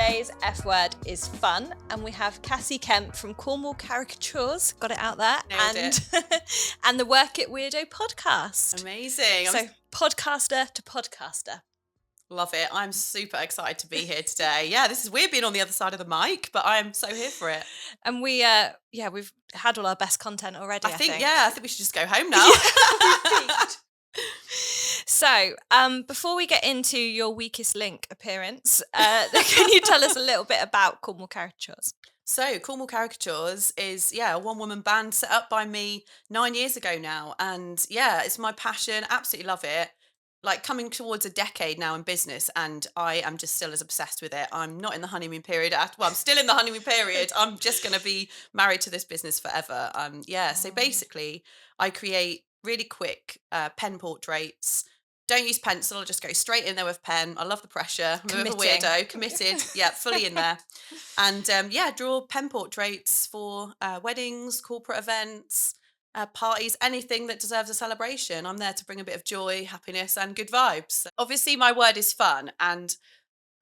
Today's F word is fun, and we have Cassie Kemp from Cornwall Caricatures, got it out there, and the Work It Weirdo podcast. Amazing. So podcaster to podcaster. Love it. I'm super excited to be here today. Yeah, this is weird being on the other side of the mic, but I'm so here for it. And we've had all our best content already. I think we should just go home now. So, before we get into your weakest link appearance, can you tell us a little bit about Cornwall Caricatures? So, Cornwall Caricatures is, a one-woman band set up by me 9 years ago now. And it's my passion. Absolutely love it. Like coming towards a decade now in business, and I am just still as obsessed with it. I'm not in the honeymoon period. I'm still in the honeymoon period. I'm just going to be married to this business forever. So basically, I create really quick pen portraits. Don't use pencil. I'll just go straight in there with pen. I love the pressure. I'm a bit of a weirdo. Committed. Yeah, fully in there. And draw pen portraits for weddings, corporate events, parties, anything that deserves a celebration. I'm there to bring a bit of joy, happiness, and good vibes. Obviously, my word is fun, and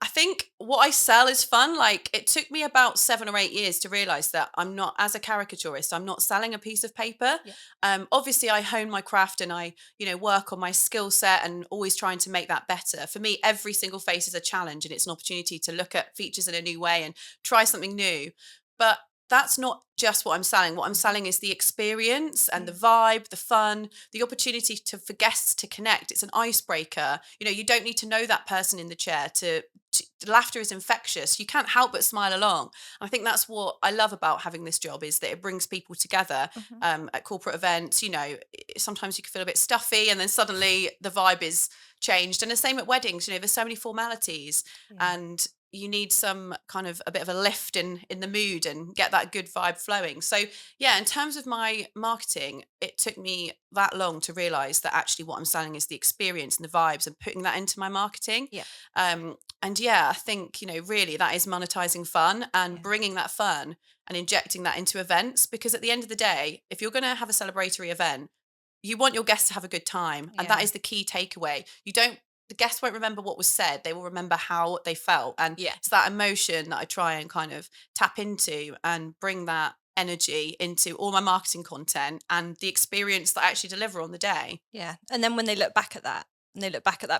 I think what I sell is fun. Like, it took me about 7 or 8 years to realize that I'm not, as a caricaturist, I'm not selling a piece of paper. Yeah. Obviously, I hone my craft and I, work on my skill set and always trying to make that better. For me, every single face is a challenge, and it's an opportunity to look at features in a new way and try something new. But that's not just what I'm selling. What I'm selling is the experience and the vibe, the fun, the opportunity for guests to connect. It's an icebreaker. You don't need to know that person in the chair laughter is infectious. You can't help but smile along. And I think that's what I love about having this job, is that it brings people together at corporate events. Sometimes you can feel a bit stuffy, and then suddenly the vibe is changed. And the same at weddings. There's so many formalities, and you need some kind of a bit of a lift in the mood and get that good vibe flowing. So in terms of my marketing, it took me that long to realize that actually what I'm selling is the experience and the vibes, and putting that into my marketing. I think, really that is monetizing fun and bringing that fun and injecting that into events. Because at the end of the day, if you're going to have a celebratory event, you want your guests to have a good time. And that is the key takeaway. The guests won't remember what was said. They will remember how they felt. And it's that emotion that I try and kind of tap into and bring that energy into all my marketing content and the experience that I actually deliver on the day. Yeah. And then when they look back at that,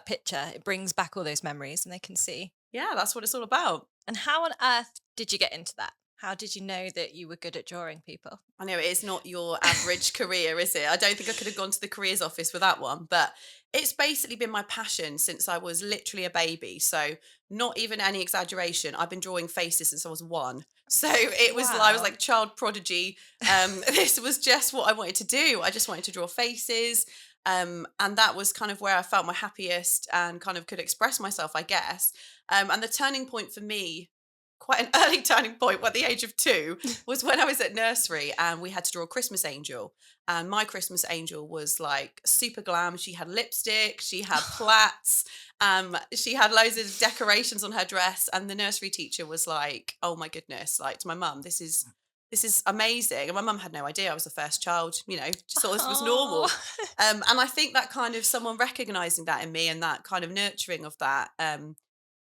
picture, it brings back all those memories, and they can see. Yeah, that's what it's all about. And how on earth did you get into that? How did you know that you were good at drawing people? I know it's not your average career, is it? I don't think I could have gone to the careers office with that one, but it's basically been my passion since I was literally a baby. So not even any exaggeration. I've been drawing faces since I was 1. So it was, I was like child prodigy. This was just what I wanted to do. I just wanted to draw faces. And that was kind of where I felt my happiest and kind of could express myself, I guess. And the turning point for me, quite an early turning point at the age of 2, was when I was at nursery and we had to draw a Christmas angel. And my Christmas angel was like super glam. She had lipstick, she had plaits, she had loads of decorations on her dress. And the nursery teacher was like, oh my goodness, like to my mum, this is amazing. And my mum had no idea I was the first child, just thought this was normal. And I think that kind of someone recognizing that in me and that kind of nurturing of that,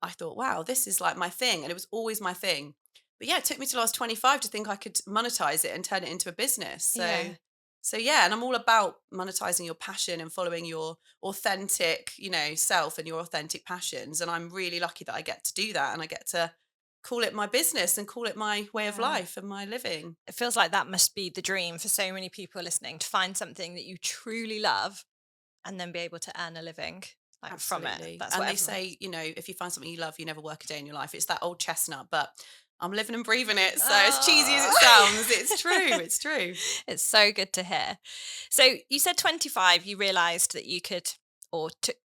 I thought, wow, this is like my thing. And it was always my thing. But it took me till I was 25 to think I could monetize it and turn it into a business. So and I'm all about monetizing your passion and following your authentic, self and your authentic passions. And I'm really lucky that I get to do that, and I get to call it my business and call it my way of life and my living. It feels like that must be the dream for so many people listening, to find something that you truly love and then be able to earn a living. From it. That's and they say, if you find something you love, you never work a day in your life. It's that old chestnut, but I'm living and breathing it. So as cheesy as it sounds, it's true. It's true. It's so good to hear. So you said 25, you realized that you could, or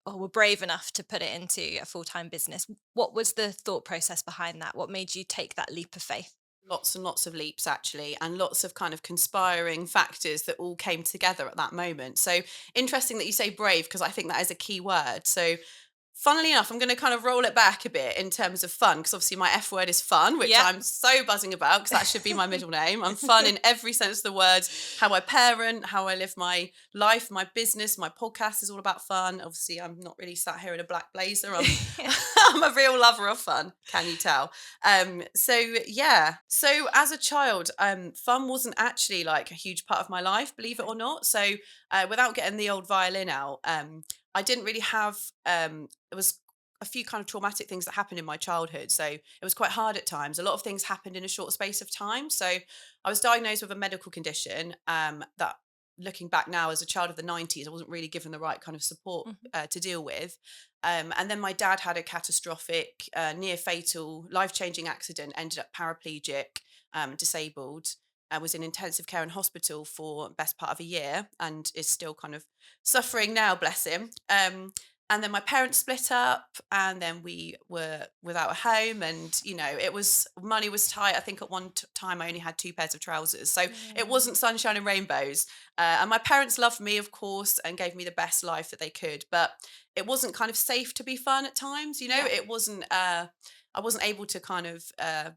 were brave enough to put it into a full-time business. What was the thought process behind that? What made you take that leap of faith? Lots and lots of leaps, actually, and lots of kind of conspiring factors that all came together at that moment. So interesting that you say brave, because I think that is a key word. So Funnily enough, I'm going to kind of roll it back a bit in terms of fun, because obviously my F word is fun, which Yep. I'm so buzzing about because that should be my middle name. I'm fun in every sense of the word. How I parent, how I live my life, my business, my podcast is all about fun. Obviously, I'm not really sat here in a black blazer. I'm I'm a real lover of fun. Can you tell? So yeah. So as a child, fun wasn't actually like a huge part of my life, believe it Okay. or not. So without getting the old violin out, I didn't really have there was a few kind of traumatic things that happened in my childhood. So it was quite hard at times. A lot of things happened in a short space of time. So I was diagnosed with a medical condition that, looking back now as a child of the 90s, I wasn't really given the right kind of support Mhm. to deal with. And then my dad had a catastrophic, near fatal, life changing accident, ended up paraplegic, disabled. Was in intensive care in hospital for best part of a year and is still kind of suffering now, bless him. And then my parents split up, and then we were without a home, and it was, money was tight. I think at one time I only had two pairs of trousers, so it Yeah. wasn't sunshine and rainbows. And my parents loved me, of course, and gave me the best life that they could, but it wasn't kind of safe to be fun at times. Yeah. It wasn't. I wasn't able to kind of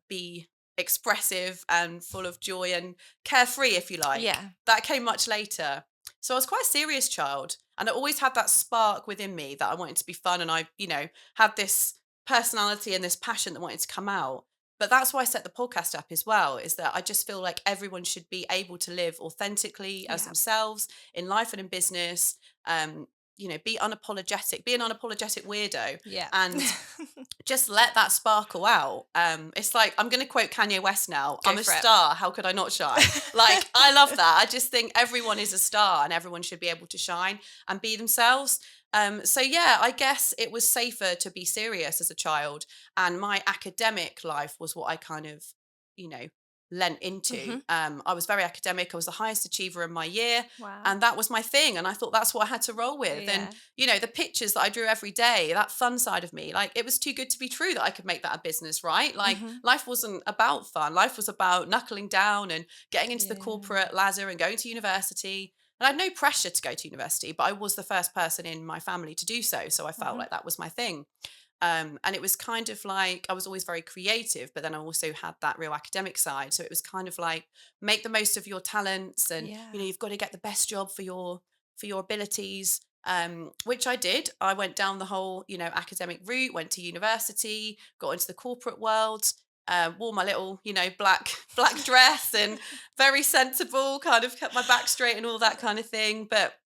be expressive and full of joy and carefree, if you like. Yeah. That came much later. So I was quite a serious child, and I always had that spark within me that I wanted to be fun, and I, had this personality and this passion that wanted to come out. But that's why I set the podcast up as well, is that I just feel like everyone should be able to live authentically as Yeah. themselves in life and in business. Be unapologetic, be an unapologetic weirdo, Yeah. and just let that sparkle out. It's like, I'm going to quote Kanye West now. Go I'm a for it. star. How could I not shine? Like, I love that. I just think everyone is a star and everyone should be able to shine and be themselves. So yeah, I guess it was safer to be serious as a child, and my academic life was what I kind of, you know, lent into. Mhm. I was very academic. I was the highest achiever in my year, Wow. and that was my thing. And I thought that's what I had to roll with. And Yeah. the pictures that I drew every day, that fun side of me, like, it was too good to be true that I could make that a business, right? Like, Mhm. life wasn't about fun. Life was about knuckling down and getting into the Yeah. corporate ladder and going to university. And I had no pressure to go to university, but I was the first person in my family to do so. So I felt Mhm. like that was my thing. And it was kind of like, I was always very creative, but then I also had that real academic side. So it was kind of like, make the most of your talents, and Yeah. you've got to get the best job for your abilities. Which I did. I went down the whole, academic route, went to university, got into the corporate world, wore my little, black dress, and very sensible, kind of kept my back straight and all that kind of thing. But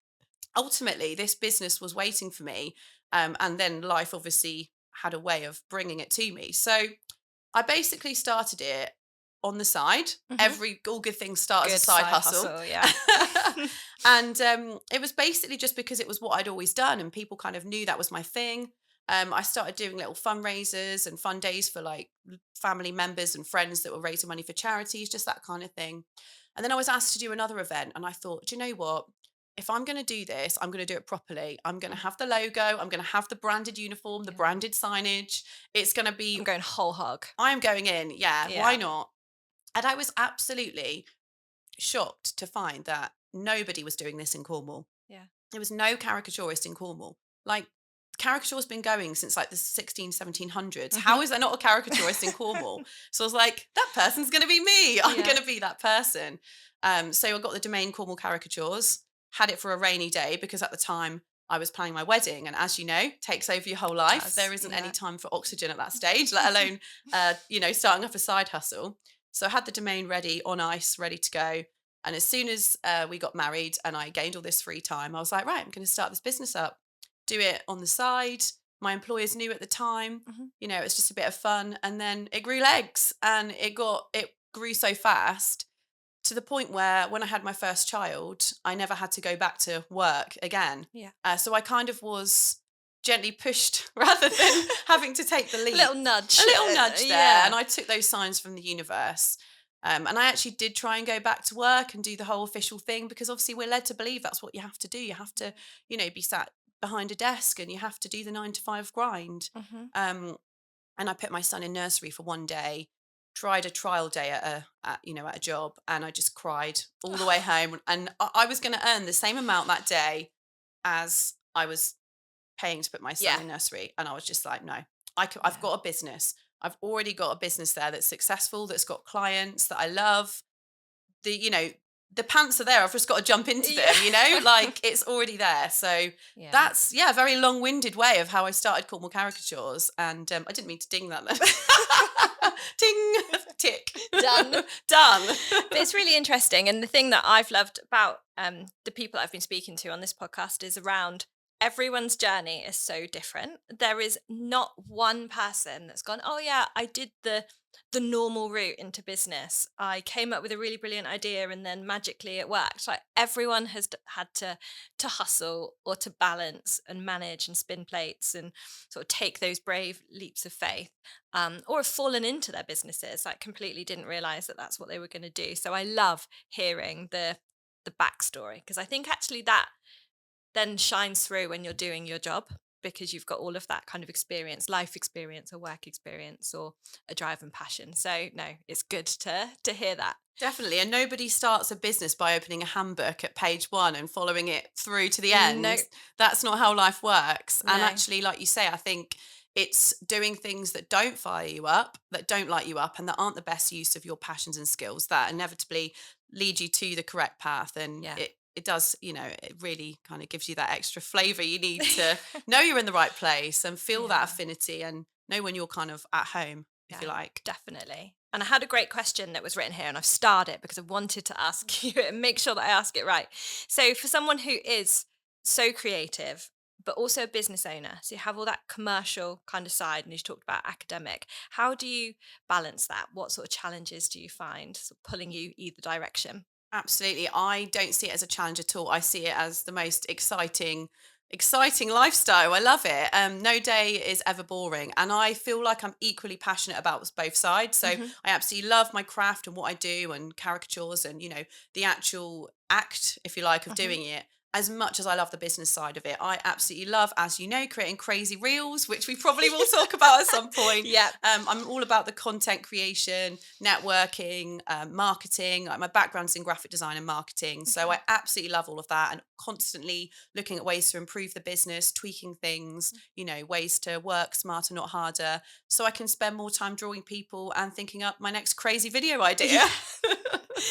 ultimately, this business was waiting for me. And then life obviously had a way of bringing it to me. So I basically started it on the side. Mhm. All good things start as a Good side side hustle. hustle, yeah. And it was basically just because it was what I'd always done, and people kind of knew that was my thing. I started doing little fundraisers and fun days for like family members and friends that were raising money for charities, just that kind of thing. And then I was asked to do another event, and I thought, do you know what? If I'm going to do this, I'm going to do it properly. I'm going to have the logo. I'm going to have the branded uniform, the Yeah. branded signage. It's going to be, I'm going whole hog. I'm going in. Yeah, why Yeah. not? And I was absolutely shocked to find that nobody was doing this in Cornwall. Yeah. There was no caricaturist in Cornwall. Like, caricature's been going since like the 1700s. How Mhm. is there not a caricaturist in Cornwall? So I was like, that person's going to be me. I'm Yeah. going to be that person. So I got the domain Cornwall Caricatures, had it for a rainy day because at the time I was planning my wedding. And as you know, takes over your whole life. Does, There isn't any yeah. time for oxygen at that stage, let alone, starting up a side hustle. So I had the domain ready on ice, ready to go. And as soon as we got married and I gained all this free time, I was like, right, I'm going to start this business up, do it on the side. My employers knew at the time, Mhm. it's just a bit of fun. And then it grew legs, and it grew so fast to the point where when I had my first child, I never had to go back to work again. Yeah. So I kind of was gently pushed rather than having to take the leap. Little nudge. A little nudge there. And Yeah. I took those signs from the universe. And I actually did try and go back to work and do the whole official thing, because obviously we're led to believe that's what you have to do. You have to, be sat behind a desk, and you have to do the 9 to 5 grind. Mhm. Um, and I put my son in nursery for one day, tried a trial day at a job, and I just cried all the way home. And I was going to earn the same amount that day as I was paying to put my son Yeah. in nursery. And I was just like, no, I've Yeah. got a business. I've already got a business there that's successful, that's got clients that I love. The pants are there. I've just got to jump into them, Yeah. like it's already there. So Yeah. that's, yeah, a very long-winded way of how I started Cornwall Caricatures. And I didn't mean to ding that. Ding, tick, Done. done. But it's really interesting. And the thing that I've loved about the people I've been speaking to on this podcast is around everyone's journey is so different. There is not one person that's gone, oh yeah, I did the normal route into business. I came up with a really brilliant idea and then magically it worked. Like everyone has had to hustle or to balance and manage and spin plates and sort of take those brave leaps of faith, or have fallen into their businesses, like completely didn't realize that that's what they were going to do. So I love hearing the backstory, because I think actually that then shines through when you're doing your job, because you've got all of that kind of experience, life experience or work experience or a drive and passion. So no, it's good to hear that. Definitely. And nobody starts a business by opening a handbook at page 1 and following it through to the No, end. That's not how life works. And no. actually, like you say, I think it's doing things that don't fire you up, that don't light you up, and that aren't the best use of your passions and skills that inevitably lead you to the correct path. And Yeah. it does, it really kind of gives you that extra flavor you need to know you're in the right place and feel that Yeah. affinity and know when you're kind of at home, if Yeah, you like. definitely. And I had a great question that was written here, and I've starred it because I wanted to ask you and make sure that I ask it right. So, for someone who is so creative, but also a business owner, so you have all that commercial kind of side, and you talked about academic, how do you balance that? What sort of challenges do you find sort of pulling you either direction? Absolutely. I don't see it as a challenge at all. I see it as the most exciting lifestyle. I love it. No day is ever boring. And I feel like I'm equally passionate about both sides. So I Hmm. absolutely love my craft and what I do and caricatures and, the actual act, if you like, of Hmm. doing it. As much as I love the business side of it, I absolutely love, as you know, creating crazy reels, which we probably will talk about at some point. Yeah. I'm all about the content creation, networking, marketing. Like my background's in graphic design and marketing, so I Okay. absolutely love all of that, and constantly looking at ways to improve the business, tweaking things, ways to work smarter, not harder, so I can spend more time drawing people and thinking up my next crazy video idea. Yeah.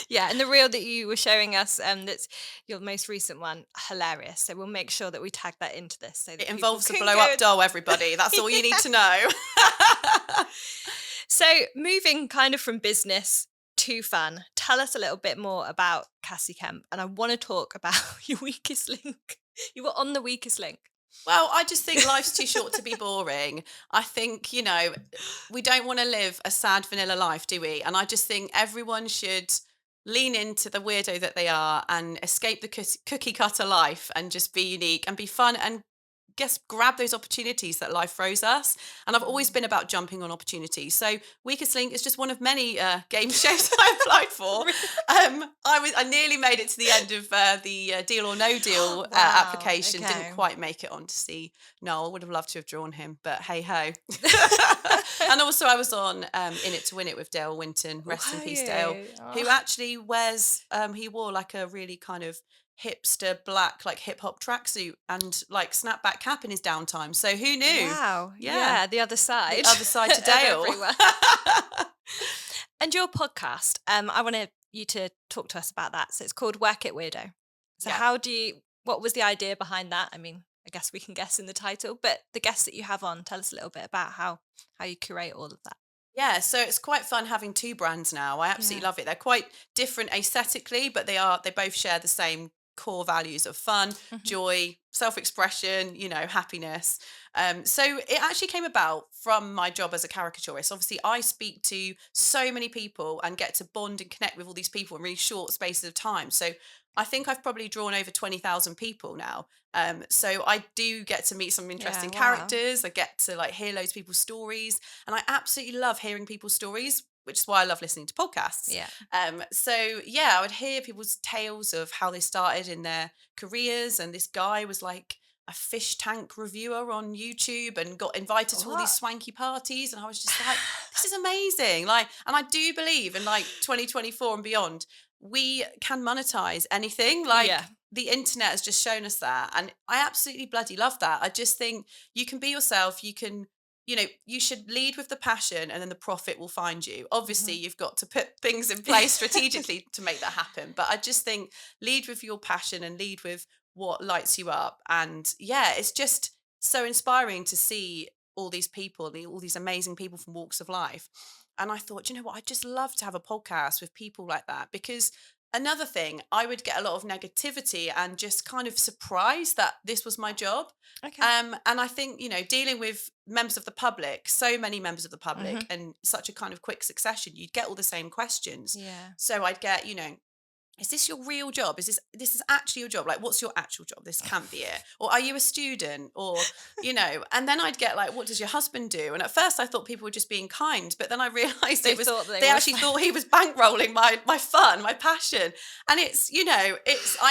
Yeah, and the reel that you were showing us, that's your most recent one, hilarious. So we'll make sure that we tag that into this so It that people involves a can blow up go. doll, everybody. That's all you need to know. So moving kind of from business to fun, tell us a little bit more about Cassie Kemp. And I want to talk about your weakest link. You were on the weakest link. Well, I just think life's too short to be boring. I think, we don't want to live a sad vanilla life, do we? And I just think everyone should lean into the weirdo that they are and escape the cookie cutter life and just be unique and be fun and guess grab those opportunities that life throws us. And I've always Mm. been about jumping on opportunities. So Weakest Link is just one of many game shows I applied for. I nearly made it to the end of the Deal or No Deal Wow. application. Didn't Okay. quite make it on to see Noel. Would have loved to have drawn him, but hey ho. And also I was on In It to Win It with Dale Winton. Rest in Were peace, Dale. you? Who Oh. actually wears he wore like a really kind of hipster black like hip hop tracksuit and like snapback cap in his downtime. So who knew? Wow. Yeah, Yeah, the other the side other side to of Dale. everyone. And your podcast, I wanted you to talk to us about that. So it's called It Weirdo. So Yeah. what was the idea behind that? I mean, I guess we can guess in the title, but the guests that you have on, tell us a little bit about how you curate all of that. Yeah, so it's quite fun having two brands now. I Yeah. absolutely love it. They're quite different aesthetically, but they both share the same core values of fun, Hmm. joy, self-expression, happiness. So it actually came about from my job as a caricaturist. Obviously, I speak to so many people and get to bond and connect with all these people in really short spaces of time. So I think I've probably drawn over 20,000 people now. So I do get to meet some Yeah, interesting wow. characters. I get to like hear loads of people's stories, and I absolutely love hearing people's stories, which is why I love listening to podcasts. Yeah. So yeah, I would hear people's tales of how they started in their careers, and this guy was like a fish tank reviewer on YouTube and got invited to all these What? swanky parties, and I was just like, this is amazing. Like, and I do believe in like 2024 and beyond, we can monetize anything. Like Yeah. the internet has just shown us that. And I absolutely bloody love that. I just think you can be yourself. You can, you should lead with the passion and then the profit will find you. Obviously, Mhm. you've got to put things in place strategically to make that happen. But I just think lead with your passion and lead with what lights you up. And yeah, it's just so inspiring to see all these people, all these amazing people from walks of life. And I thought, you know what, I'd just love to have a podcast with people like that because another thing, I would get a lot of negativity and just kind of surprised that this was my job. Okay. And I think, dealing with members of the public, so many members of the public, Mhm. and such a kind of quick succession, you'd get all the same questions. Yeah. So I'd get, is this your real job? This is actually your job? Like, what's your actual job? This can't be it. Or are you a student? Or, and then I'd get like, what does your husband do? And at first I thought people were just being kind, but then I realized They thought they they were actually thought he was bankrolling my fun, my passion. And I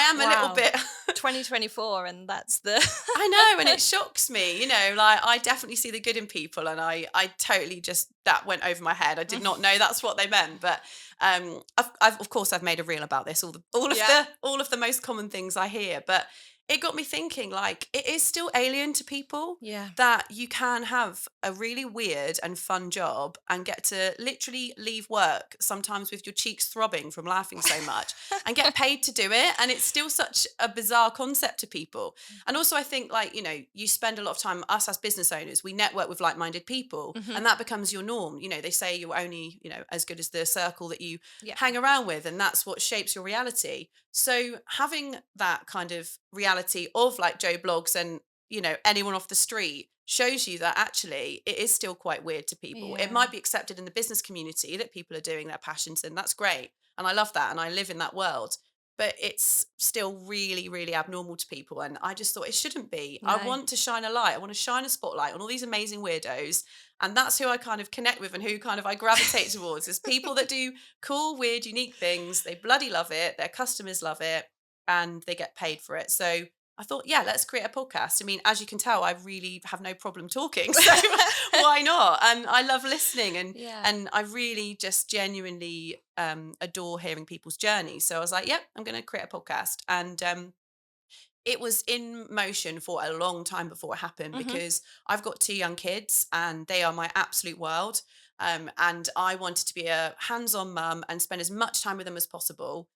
am a little Wow. bit 2024 and that's the I know, and it shocks me, like I definitely see the good in people, and I totally just that went over my head. I did not know that's what they meant, but I've of course I've made a reel about this, Yeah. all of the most common things I hear, but it got me thinking, like it is still alien to people Yeah. that you can have a really weird and fun job and get to literally leave work sometimes with your cheeks throbbing from laughing so much and get paid to do it, and it's still such a bizarre concept to people. And also I think, like, you spend a lot of time, us as business owners, we network with like-minded people, Mhm. and that becomes your norm. They say you're only, as good as the circle that you Yeah. hang around with, and that's what shapes your reality. So having that kind of reality of like Joe Blogs and, anyone off the street shows you that actually it is still quite weird to people. It Yeah. might be accepted in the business community that people are doing their passions, and that's great. And I love that, and I live in that world, but it's still really, really abnormal to people. And I just thought it shouldn't be. I No. want to shine a light. I want to shine a spotlight on all these amazing weirdos. And that's who I kind of connect with and who kind of I gravitate towards is people that do cool, weird, unique things. They bloody love it. Their customers love it and they get paid for it. So I thought, yeah, let's create a podcast. I mean, as you can tell, I really have no problem talking. So why not? And I love listening, and Yeah. and I really just genuinely adore hearing people's journeys. So I was like, yep, I'm going to create a podcast. And it was in motion for a long time before it happened Mhm. because I've got two young kids and they are my absolute world. And I wanted to be a hands-on mum and spend as much time with them as possible.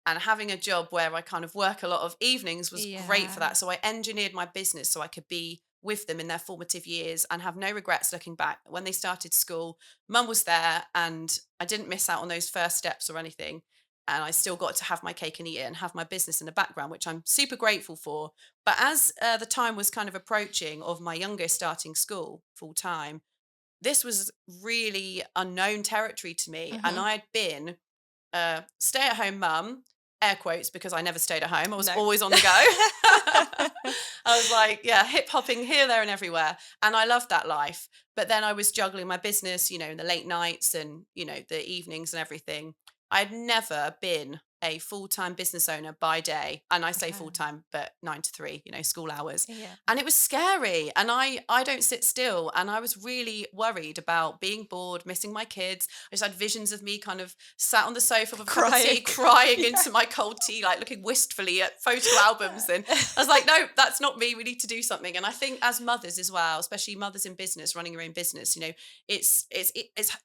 And having a job where I kind of work a lot of evenings was great for Yeah. that. So I engineered my business so I could be with them in their formative years and have no regrets looking back. When they started school, mum was there and I didn't miss out on those first steps or anything. And I still got to have my cake and eat it and have my business in the background, which I'm super grateful for. But as the time was kind of approaching of my youngest starting school full time, this was really unknown territory to me. And Mhm. I had been stay at home mum, air quotes, because I never stayed at home. I was No. always on the go. I was like, yeah, hip hopping here, there, and everywhere. And I loved that life. But then I was juggling my business, in the late nights and, the evenings and everything. I'd never been a full time business owner by day. And I say Okay. full time, but 9 to 3, school hours. Yeah. And it was scary. And I don't sit still. And I was really worried about being bored, missing my kids. I just had visions of me kind of sat on the sofa with a cup of tea, Crying. crying Yeah. into my cold tea, like looking wistfully at photo albums. And I was like, no, that's not me. We need to do something. And I think as mothers as well, especially mothers in business, running your own business, it's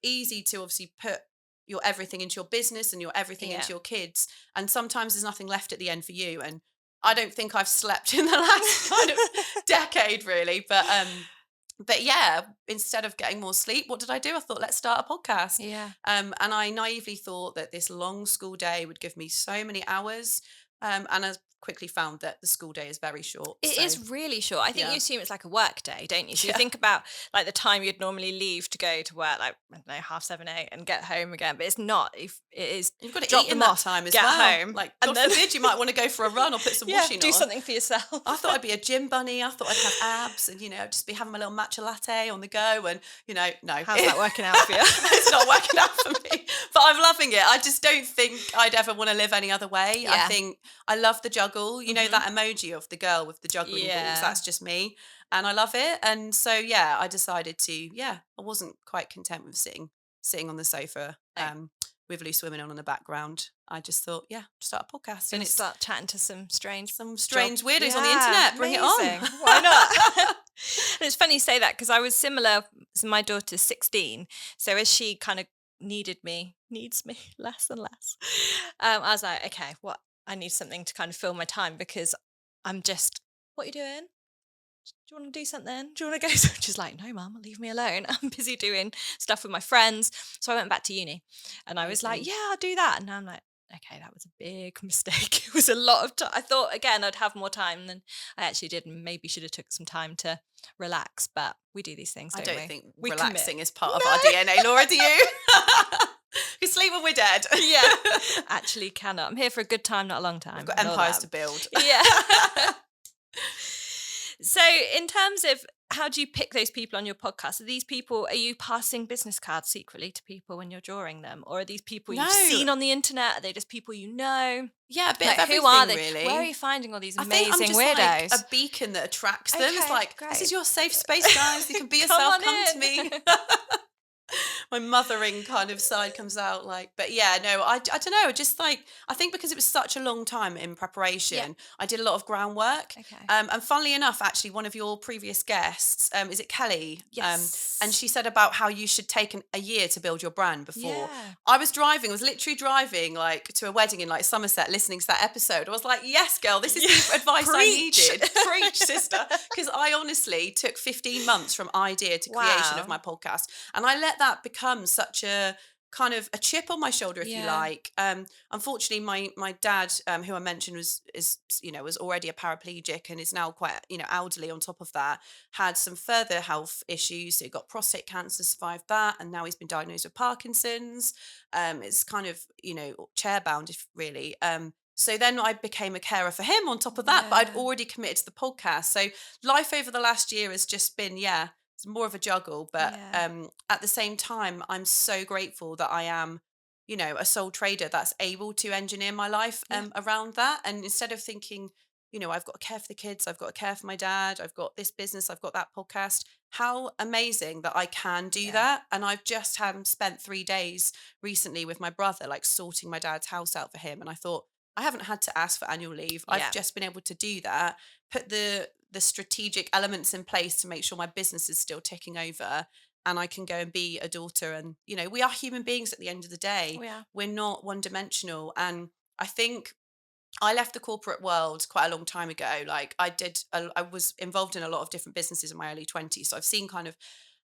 easy to obviously put your everything into your business and your everything Yeah. into your kids. And sometimes there's nothing left at the end for you. And I don't think I've slept in the last kind of decade really. But yeah, instead of getting more sleep, what did I do? I thought, let's start a podcast. Yeah. And I naively thought that this long school day would give me so many hours. And I quickly found that the school day is very short. It So is really short. I think you yeah, assume it's like a work day, don't you? So you yeah. think about like the time you'd normally leave to go to work, like I don't know, 7:30, 8, and get home again. But it's not. If it is, You've got to drop eat in them that off, time as get well. home, Like, and God then forbid, you might want to go for a run or put some yeah, washing do on. something for yourself. I thought I'd be a gym bunny. I thought I'd have abs and, just be having my little matcha latte on the go. And, no. How's that working out for you? It's not working out for me. But I'm loving it. I just don't think I'd ever want to live any other way. I Yeah. think I love the juggle. Mhm. That emoji of the girl with the juggling balls. Yeah. That's just me. And I love it. And so, yeah, I decided to, I wasn't quite content with sitting on the sofa. No. with loose women on in the background, I just thought, yeah, start a podcast. And Gonna it's start chatting to some some job strange weirdos on the yeah, internet. Bring it on. amazing. Why not? And it's funny you say that because I was similar. So my daughter's 16. So as she kind of needs me less and less, I was like, okay, what? I need something to kind of fill my time because I'm just, what are you doing? Do you want to do something? Do you want to go? So she's like, no, mum, leave me alone. I'm busy doing stuff with my friends. So I went back to uni and I was like, Amazing. yeah, I'll do that. And now I'm like, okay, that was a big mistake. It was a lot of time. I thought, again, I'd have more time than I actually did and maybe should have took some time to relax. But we do these things, I don't don't we? think We commit. relaxing is part of our No. DNA, Laura, do you? We sleep when we're dead. Yeah, actually cannot. I'm here for a good time, not a long time. We've got and all empires that. to build. Yeah. So, in terms of how do you pick those people on your podcast? Are these people, are you passing business cards secretly to people when you're drawing them? Or are these people you've No. seen on the internet? Are they just people you know? Yeah, a bit Like, of who are everything, they? really. Where are you finding all these I think I'm amazing just like weirdos? a beacon that attracts them. It's Okay, like, this great. is your safe space, guys. You can be Come yourself. on Come to in. me. My mothering kind of side comes out like, but yeah, no, I don't know. Just like, I think because it was such a long time in Yeah. preparation, I did a lot of groundwork. Okay. And funnily enough, actually, one of your previous guests, is it Kelly? Yes. And she said about how you should take a year to build your brand before. Yeah. I was literally driving like to a wedding in like Somerset, listening to that episode. I was like, yes, girl, this is the advice I Preach. needed. Preach, sister. Because I honestly took 15 months from idea to creation of Wow. my podcast. And I let that become such a kind of a chip on my shoulder, if you Yeah. like. Unfortunately, my dad, who I mentioned was already a paraplegic and is now quite elderly. On top of that, had some further health issues. So he got prostate cancer, survived that, and now he's been diagnosed with Parkinson's. It's kind of chair bound, if really. So then I became a carer for him on top of that, but I'd Yeah. already committed to the podcast. So life over the last year has just been, it's more of a juggle. But Yeah. at the same time, I'm so grateful that I am, a sole trader that's able to engineer my life Yeah. around that. And instead of thinking, I've got to care for the kids, I've got to care for my dad, I've got this business, I've got that podcast. How amazing that I can do Yeah. that. And I've just spent 3 days recently with my brother, like sorting my dad's house out for him. And I thought, I haven't had to ask for annual leave. Yeah. I've just been able to do that, put the strategic elements in place to make sure my business is still ticking over and I can go and be a daughter. And, we are human beings at the end of the day. Yeah. We're not one dimensional. And I think I left the corporate world quite a long time ago. Like I was involved in a lot of different businesses in my early 20s. So I've seen kind of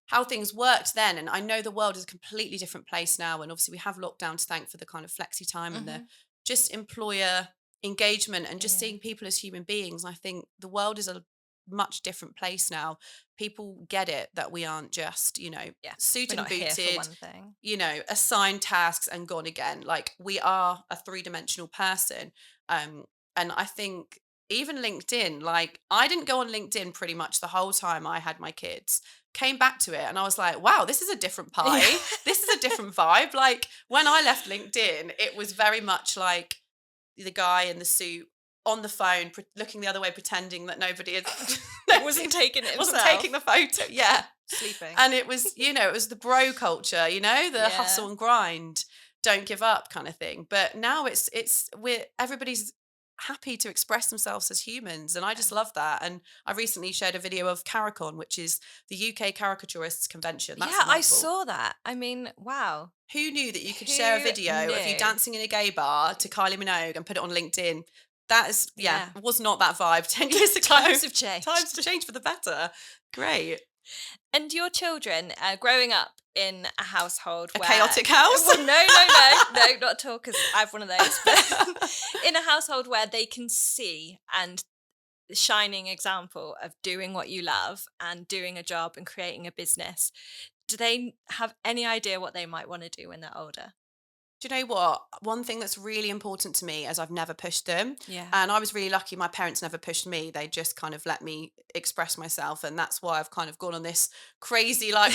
how things worked then. And I know the world is a completely different place now. And obviously we have lockdown to thank for the kind of flexi time and the just employer engagement and just Yeah. seeing people as human beings. I think the world is a much different place now. People get it that we aren't just, Yeah. suited We're and not here for booted, one thing. assigned tasks and gone again. Like we are a three-dimensional person. And I think even LinkedIn, like I didn't go on LinkedIn pretty much the whole time I had my kids. Came back to it and I was like, wow, this is a different pie. Yeah. This is a different vibe. Like when I left LinkedIn, it was very much like the guy in the suit on the phone, looking the other way, pretending that nobody had Wasn't taking it wasn't himself. taking the photo. Yeah. Sleeping. And it was, it was the bro culture, the Yeah. hustle and grind, don't give up kind of thing. But now everybody's happy to express themselves as humans. And I just love that. And I recently shared a video of Caricon, which is the UK Caricaturists Convention. That's Yeah, a I mouthful. saw that. I mean, wow. Who knew that you could share a Who video of you knew? dancing in a gay bar to Kylie Minogue and put it on LinkedIn? That is, Yeah. was not that vibe 10 years ago. Times have changed. Times to change for the better. Great. And your children, growing up in a household A where... chaotic house? Well, no, not at all, because I have one of those. But in a household where they can see and the shining example of doing what you love and doing a job and creating a business, do they have any idea what they might want to do when they're older? Do you know what? One thing that's really important to me is I've never pushed them. Yeah. And I was really lucky my parents never pushed me. They just kind of let me express myself. And that's why I've kind of gone on this crazy, like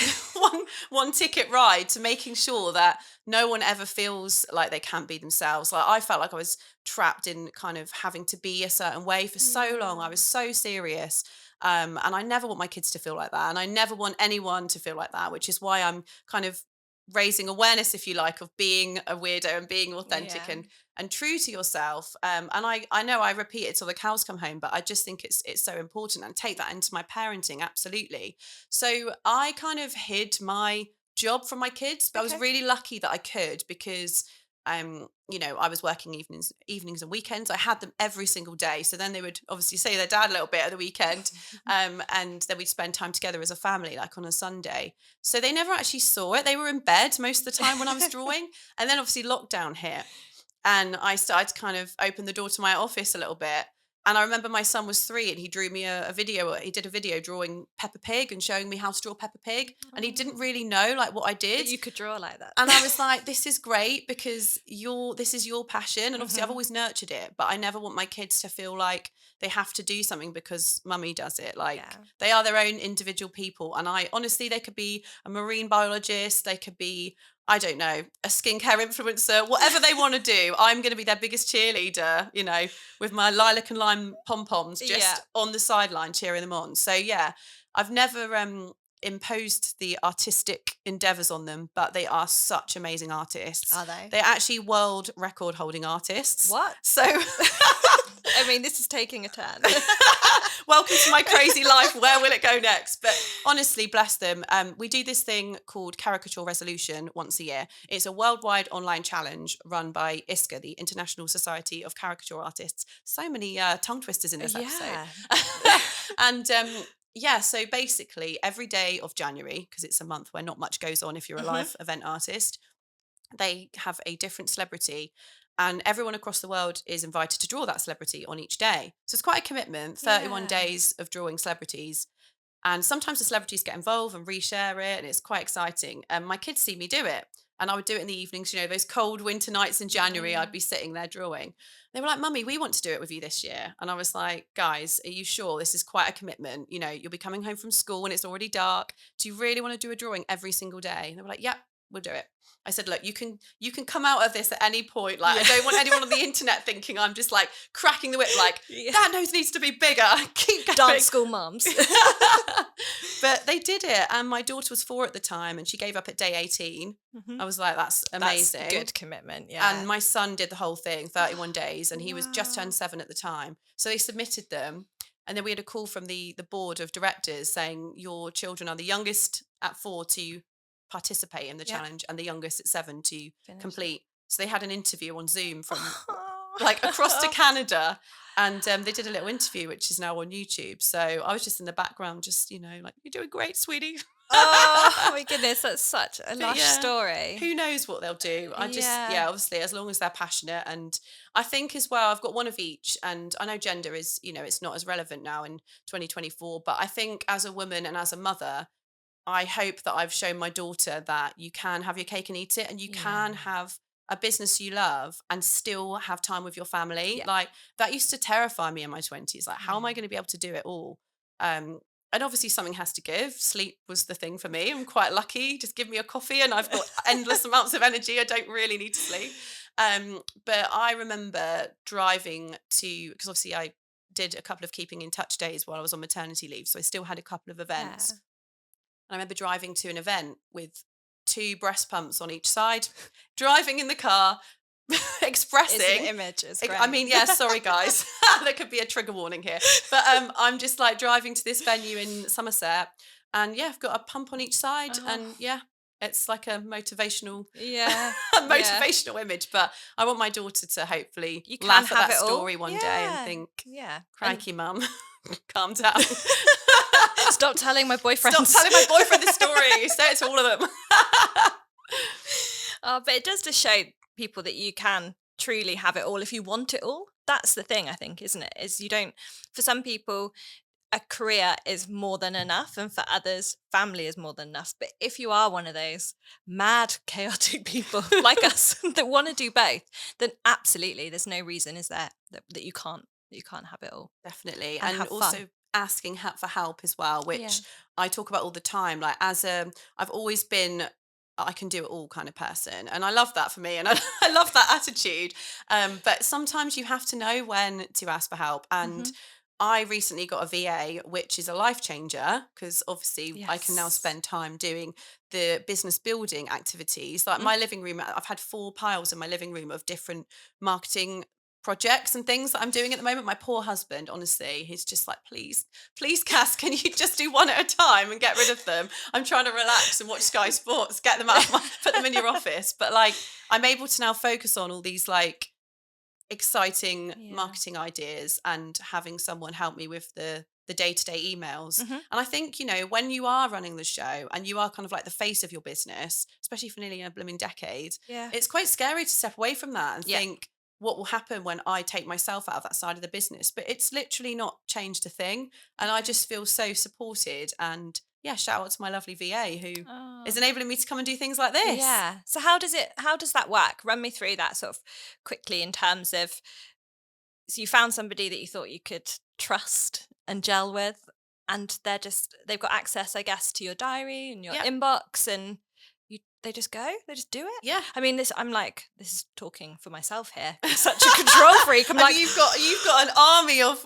one ticket ride to making sure that no one ever feels like they can't be themselves. Like I felt like I was trapped in kind of having to be a certain way for so long. I was so serious. And I never want my kids to feel like that. And I never want anyone to feel like that, which is why I'm kind of raising awareness, if you like, of being a weirdo and being authentic Yeah. and true to yourself. And I know I repeat it till the cows come home, but I just think it's so important, and take that into my parenting. Absolutely. So I kind of hid my job from my kids, but I was Okay. really lucky that I could, because I was working evenings and weekends. I had them every single day. So then they would obviously see their dad a little bit at the weekend. And then we'd spend time together as a family, like on a Sunday. So they never actually saw it. They were in bed most of the time when I was drawing. And then obviously lockdown hit. And I started to kind of open the door to my office a little bit. And I remember my son was 3, and he drew me a video. He did a video drawing Peppa Pig and showing me how to draw Peppa Pig. And he didn't Oh, really know like what I that did. you could draw like that. And I was like, this is great, because this is your passion. And obviously I've Mhm. always nurtured it, but I never want my kids to feel like they have to do something because mummy does it. Like, Yeah. they are their own individual people. And I honestly, they could be a marine biologist, they could be, I don't know, a skincare influencer, whatever they want to do. I'm going to be their biggest cheerleader, with my lilac and lime pom-poms Yeah. just on the sideline cheering them on. So yeah, I've never imposed the artistic endeavors on them, but they are such amazing artists. Are they? They're actually world record holding artists. What? So I mean, this is taking a turn. welcome to my crazy life. Where will it go next? But honestly, bless them. We do this thing called Caricature Resolution once a year. It's a worldwide online challenge run by ISCA, the International Society of Caricature Artists. So many tongue twisters in this episode. Yeah. And yeah, so basically every day of January, because it's a month where not much goes on if you're a Mhm. live event artist, they have a different celebrity, and everyone across the world is invited to draw that celebrity on each day. So it's quite a commitment, 31 Yeah. days of drawing celebrities. And sometimes the celebrities get involved and reshare it, and it's quite exciting. And my kids see me do it. And I would do it in the evenings, those cold winter nights in Yeah, January, yeah. I'd be sitting there drawing. They were like, Mummy, we want to do it with you this year. And I was like, guys, are you sure? This is quite a commitment. You'll be coming home from school when it's already dark. Do you really want to do a drawing every single day? And they were like, yep, we'll do it. I said, look, you can come out of this at any point. Like, Yeah. I don't want anyone on the internet thinking I'm just like cracking the whip, like, Yeah. that nose needs to be bigger. Keep going. Dance school mums. But they did it, and my daughter was 4 at the time, and she gave up at day 18. Mhm. I was like, that's amazing. That's good commitment. Yeah. And my son did the whole thing, 31 days, and he was just Wow. turned 7 at the time. So they submitted them, and then we had a call from the board of directors saying, your children are the youngest at 4 to participate in the Yeah. challenge, and the youngest at 7 to Finish. complete. So they had an interview on Zoom from Oh. like across to Canada, and they did a little interview which is now on YouTube. So I was just in the background, just like, you're doing great, sweetie. Oh my goodness, that's such a lush yeah, story. Who knows what they'll do? I just Yeah. obviously, as long as they're passionate. And I think as well, I've got one of each, and I know gender is it's not as relevant now in 2024, but I think as a woman and as a mother, I hope that I've shown my daughter that you can have your cake and eat it, and you can Yeah. have a business you love and still have time with your family. Yeah. Like, that used to terrify me in my 20s. Like, how am I Yeah. going to be able to do it all? And obviously something has to give. Sleep was the thing for me. I'm quite lucky. Just give me a coffee and I've got endless amounts of energy. I don't really need to sleep. But I remember driving to, because obviously I did a couple of keeping in touch days while I was on maternity leave. So I still had a couple of events. Yeah. I remember driving to an event with 2 breast pumps on each side, driving in the car, It's an expressing. image. It's I great. mean, yeah, sorry guys, there could be a trigger warning here. But I'm just like driving to this venue in Somerset, and yeah, I've got a pump on each side, Oh. and yeah, it's like a motivational, Yeah. motivational image. But I want my daughter to hopefully You can laugh at have that it all. story one day and Yeah. think, Yeah. And crikey, mum, calm down. stop telling my boyfriends. Stop telling my boyfriend the story. Say it to all of them. Oh, but it does just show people that you can truly have it all if you want it all. That's the thing, I think, isn't it? Is you don't, for some people, a career is more than enough, and for others, family is more than enough. But if you are one of those mad, chaotic people like us that want to do both, then absolutely, there's no reason, is there, that you can't have it all Definitely. and And have also fun. asking for help as well, Yeah. which I talk about all the time. Like, I've always been, I can do it all kind of person. And I love that for me. And I love that attitude. But sometimes you have to know when to ask for help. And Mhm. I recently got a VA, which is a life changer because obviously I can now Yes. spend time doing the business building activities. Like Mm. my living room, I've had 4 piles in my living room of different marketing projects and things that I'm doing at the moment. My poor husband, honestly, he's just like, please, Cass, can you just do one at a time and get rid of them? I'm trying to relax and watch Sky Sports, get them out of put them in your office. But like, I'm able to now focus on all these like exciting Yeah. marketing ideas and having someone help me with the day-to-day emails. Mhm. And I think, when you are running the show and you are kind of like the face of your business, especially for nearly a blooming decade, Yeah. it's quite scary to step away from that and Yeah. think what will happen when I take myself out of that side of the business. But it's literally not changed a thing. And I just feel so supported. And yeah, shout out to my lovely VA who Oh. is enabling me to come and do things like this. Yeah. So how does that work? Run me through that sort of quickly in terms of, so you found somebody that you thought you could trust and gel with, and they've got access, I guess, to your diary and your Yeah. inbox, and they just do it. Yeah. I mean, this is talking for myself here. I'm such a control freak. I'm I like, mean, you've got an army of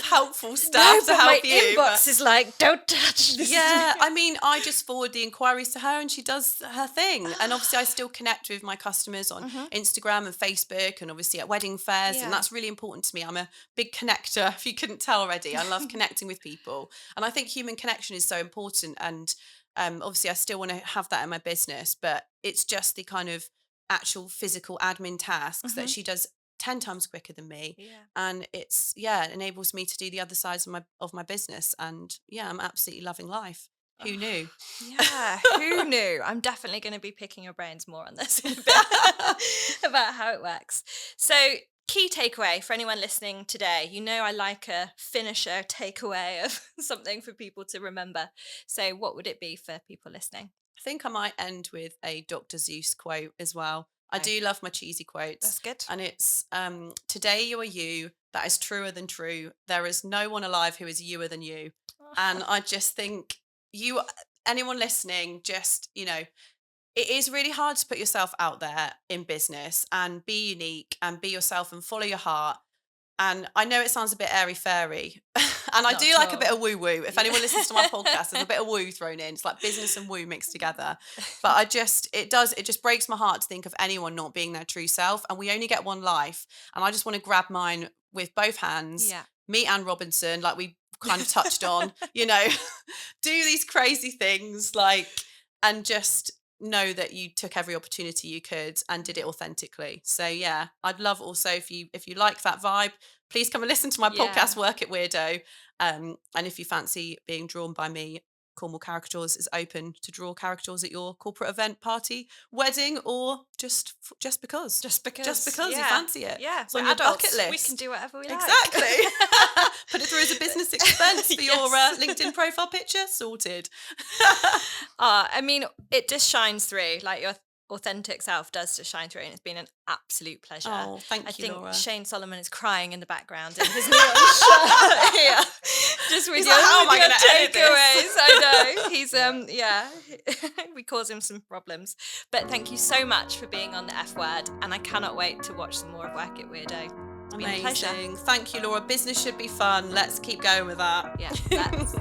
helpful no, staff to but my help you. inbox is like, don't touch this. Yeah, I mean, I just forward the inquiries to her and she does her thing. And obviously, I still connect with my customers on Mhm. Instagram and Facebook and obviously at wedding fairs. Yeah. And that's really important to me. I'm a big connector, if you couldn't tell already. I love connecting with people. And I think human connection is so important. And obviously, I still want to have that in my business, but it's just the kind of actual physical admin tasks that Mhm. she does 10 times quicker than me, Yeah. and it enables me to do the other sides of my business. And yeah, I'm absolutely loving life. Who knew? Yeah, who knew? I'm definitely going to be picking your brains more on this in a bit about how it works. So, key takeaway for anyone listening today, I like a finisher takeaway of something for people to remember. So, what would it be for people listening? I think I might end with a Dr. Zeus quote as well. I Oh, do love my cheesy quotes. that's good. And it's today you are you, that is truer than true. There is no one alive who is youer than you. And I just think you anyone listening, just, it is really hard to put yourself out there in business and be unique and be yourself and follow your heart. And I know it sounds a bit airy fairy, and I Not do at like a all. bit of woo woo. If Yeah. anyone listens to my podcast, there's a bit of woo thrown in. It's like business and woo mixed together. But it just breaks my heart to think of anyone not being their true self. And we only get one life. And I just want to grab mine with both hands, Yeah. meet Anne Robinson, like we kind of touched on, do these crazy things, and just know that you took every opportunity you could and did it authentically. So yeah, I'd love also if you like that vibe, please come and listen to my Yeah. podcast Work It Weirdo. And if you fancy being drawn by me, Cornwall Caricatures is open to draw caricatures at your corporate event, party, wedding, or just because Just because. you Yeah. fancy it. Yeah. It's on We're your adults. bucket list. We can do whatever we like. Exactly. Put it through as a business expense for your Yes. LinkedIn profile picture. Sorted. I mean, it just shines through. Like your authentic self does just shine through, and it's been an absolute pleasure. Oh, thank I you, think Laura. Shane Solomon is crying in the background in his neon shirt here. Just with He's your, like, "How am I with your gonna edit this?" takeaways. I know. He's yeah. We cause him some problems. But thank you so much for being on the F Word, and I cannot wait to watch some more of Work It Weirdo. It's been a pleasure. Amazing. Thank you, Laura. Business should be fun. Let's keep going with that. Yeah, let's.